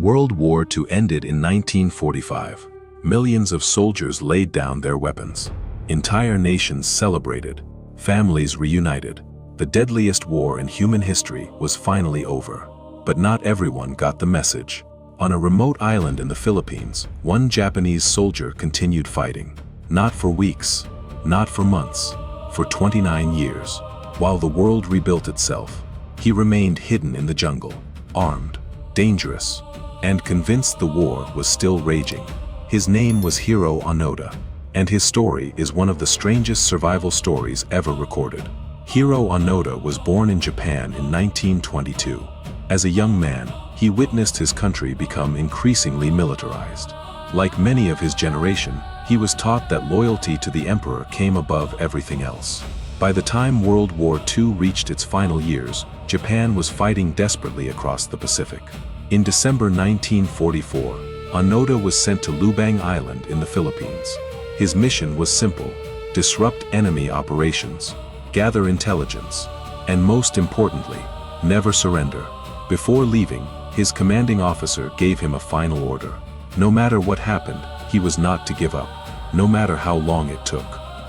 World War II ended in 1945. Millions of soldiers laid down their weapons. Entire nations celebrated. Families reunited. The deadliest war in human history was finally over. But not everyone got the message. On a remote island in the Philippines, one Japanese soldier continued fighting. Not for weeks, not for months, for 29 years. While the world rebuilt itself, he remained hidden in the jungle, armed, dangerous, and convinced the war was still raging. His name was Hiroo Onoda, and his story is one of the strangest survival stories ever recorded. Hiroo Onoda was born in Japan in 1922. As a young man, he witnessed his country become increasingly militarized. Like many of his generation, he was taught that loyalty to the emperor came above everything else. By the time World War II reached its final years, Japan was fighting desperately across the Pacific. In December 1944, Onoda was sent to Lubang Island in the Philippines. His mission was simple: disrupt enemy operations, gather intelligence, and most importantly, never surrender. Before leaving, his commanding officer gave him a final order. No matter what happened, he was not to give up. No matter how long it took.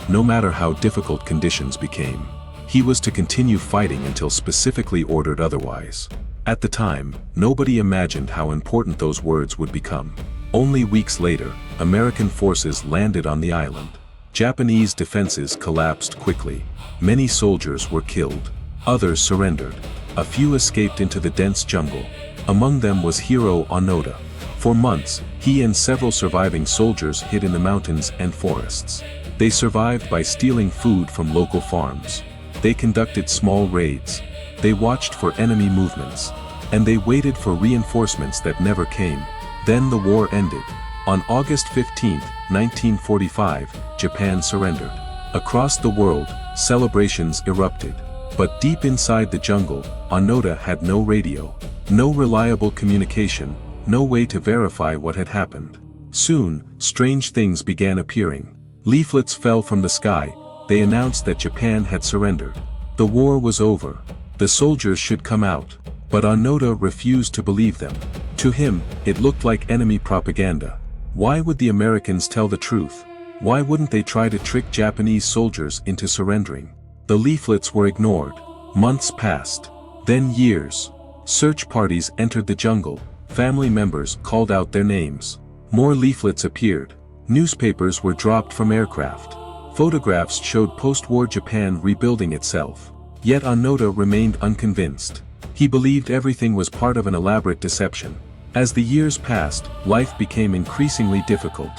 No matter how difficult conditions became. He was to continue fighting until specifically ordered otherwise. At the time, nobody imagined how important those words would become. Only weeks later, American forces landed on the island. Japanese defenses collapsed quickly. Many soldiers were killed. Others surrendered. A few escaped into the dense jungle. Among them was Hiroo Onoda. For months, he and several surviving soldiers hid in the mountains and forests. They survived by stealing food from local farms. They conducted small raids. They watched for enemy movements. And they waited for reinforcements that never came. Then the war ended. On August 15, 1945, Japan surrendered. Across the world, celebrations erupted. But deep inside the jungle, Onoda had no radio, no reliable communication, no way to verify what had happened. Soon, strange things began appearing. Leaflets fell from the sky. They announced that Japan had surrendered. The war was over. The soldiers should come out. But Onoda refused to believe them. To him, it looked like enemy propaganda. Why would the Americans tell the truth? Why wouldn't they try to trick Japanese soldiers into surrendering? The leaflets were ignored. Months passed. Then years. Search parties entered the jungle. Family members called out their names. More leaflets appeared. Newspapers were dropped from aircraft. Photographs showed post-war Japan rebuilding itself. Yet Onoda remained unconvinced. He believed everything was part of an elaborate deception. As the years passed, life became increasingly difficult.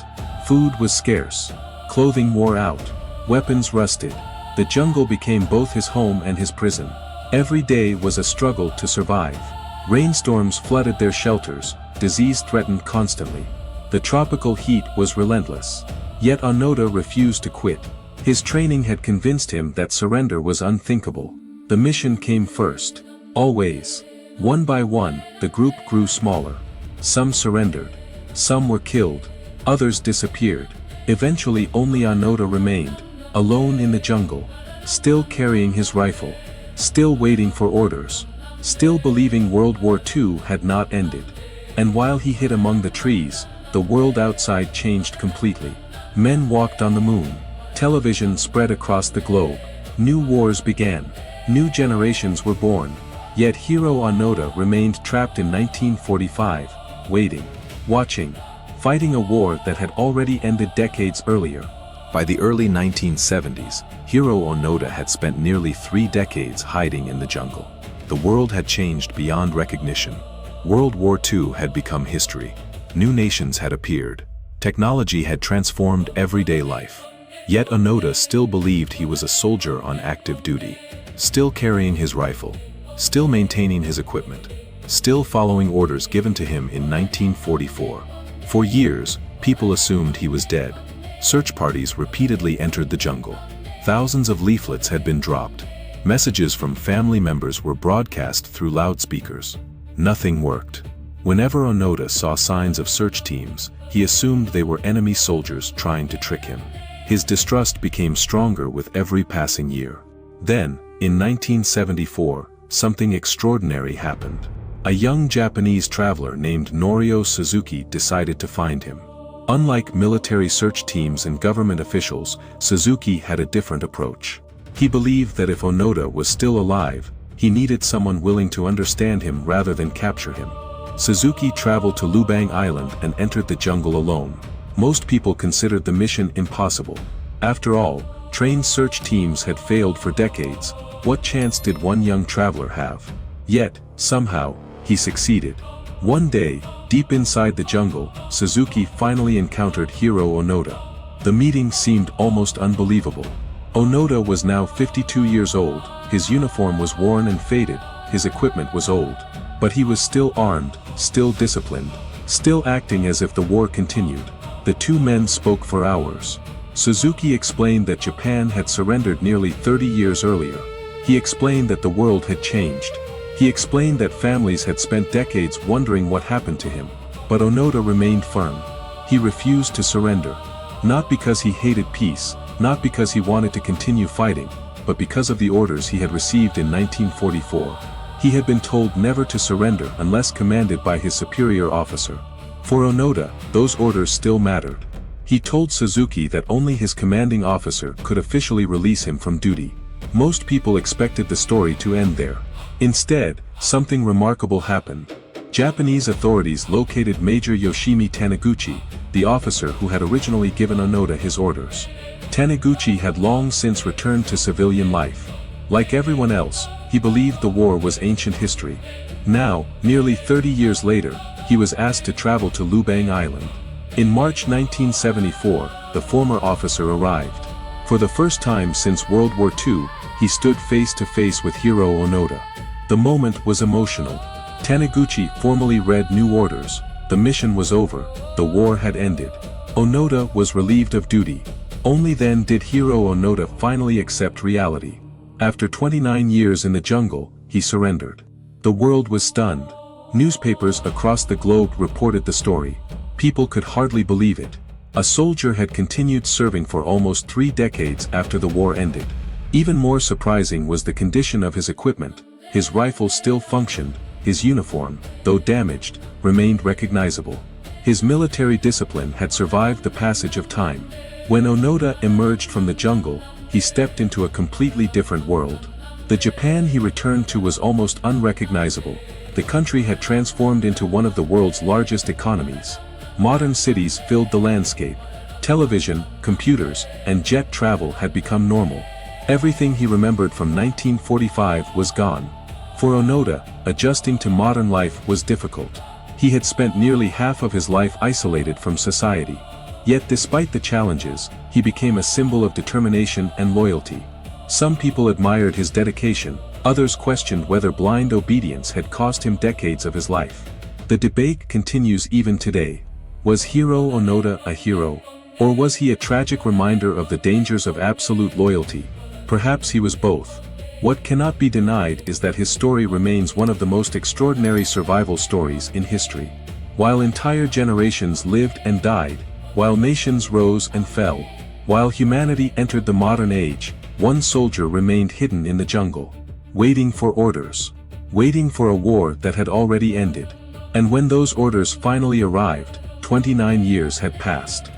Food was scarce. Clothing wore out. Weapons rusted. The jungle became both his home and his prison. Every day was a struggle to survive. Rainstorms flooded their shelters. Disease threatened constantly. The tropical heat was relentless. Yet Onoda refused to quit. His training had convinced him that surrender was unthinkable. The mission came first. Always. One by one, the group grew smaller. Some surrendered. Some were killed. Others disappeared. Eventually only Onoda remained, alone in the jungle, still carrying his rifle, still waiting for orders, still believing World War II had not ended. And while he hid among the trees, the world outside changed completely. Men walked on the moon. Television spread across the globe. New wars began. New generations were born. Yet Hiroo Onoda remained trapped in 1945, waiting, watching, fighting a war that had already ended decades earlier. By the early 1970s, Hiroo Onoda had spent nearly 3 decades hiding in the jungle. The world had changed beyond recognition. World War II had become history. New nations had appeared. Technology had transformed everyday life. Yet Onoda still believed he was a soldier on active duty, still carrying his rifle, still maintaining his equipment, still following orders given to him in 1944. For years, people assumed he was dead. Search parties repeatedly entered the jungle. Thousands of leaflets had been dropped. Messages from family members were broadcast through loudspeakers. Nothing worked. Whenever Onoda saw signs of search teams, he assumed they were enemy soldiers trying to trick him. His distrust became stronger with every passing year. Then, in 1974, something extraordinary happened. A young Japanese traveler named Norio Suzuki decided to find him. Unlike military search teams and government officials, Suzuki had a different approach. He believed that if Onoda was still alive, he needed someone willing to understand him rather than capture him. Suzuki traveled to Lubang Island and entered the jungle alone. Most people considered the mission impossible. After all, trained search teams had failed for decades. What chance did one young traveler have? Yet, somehow, he succeeded. One day, deep inside the jungle, Suzuki finally encountered Hiroo Onoda. The meeting seemed almost unbelievable. Onoda was now 52 years old, his uniform was worn and faded, his equipment was old. But he was still armed, still disciplined, still acting as if the war continued. The two men spoke for hours. Suzuki explained that Japan had surrendered nearly 30 years earlier. He explained that the world had changed. He explained that families had spent decades wondering what happened to him. But Onoda remained firm. He refused to surrender. Not because he hated peace, not because he wanted to continue fighting, but because of the orders he had received in 1944. He had been told never to surrender unless commanded by his superior officer. For Onoda, those orders still mattered. He told Suzuki that only his commanding officer could officially release him from duty. Most people expected the story to end there. Instead, something remarkable happened. Japanese authorities located Major Yoshimi Taniguchi, the officer who had originally given Onoda his orders. Taniguchi had long since returned to civilian life. Like everyone else, he believed the war was ancient history. Now, nearly 30 years later, he was asked to travel to Lubang Island. In March 1974, the former officer arrived. For the first time since World War II, he stood face to face with Hiroo Onoda. The moment was emotional. Taniguchi formally read new orders. The mission was over, the war had ended. Onoda was relieved of duty. Only then did Hiroo Onoda finally accept reality. After 29 years in the jungle, he surrendered. The world was stunned. Newspapers across the globe reported the story. People could hardly believe it. A soldier had continued serving for almost 3 decades after the war ended. Even more surprising was the condition of his equipment. His rifle still functioned, his uniform, though damaged, remained recognizable. His military discipline had survived the passage of time. When Onoda emerged from the jungle, he stepped into a completely different world. The Japan he returned to was almost unrecognizable. The country had transformed into one of the world's largest economies. Modern cities filled the landscape. Television, computers, and jet travel had become normal. Everything he remembered from 1945 was gone. For Onoda, adjusting to modern life was difficult. He had spent nearly half of his life isolated from society. Yet despite the challenges, he became a symbol of determination and loyalty. Some people admired his dedication, others questioned whether blind obedience had cost him decades of his life. The debate continues even today. Was Hiroo Onoda a hero? Or was he a tragic reminder of the dangers of absolute loyalty? Perhaps he was both. What cannot be denied is that his story remains one of the most extraordinary survival stories in history. While entire generations lived and died, while nations rose and fell, while humanity entered the modern age, one soldier remained hidden in the jungle, waiting for orders, waiting for a war that had already ended. And when those orders finally arrived, 29 years had passed.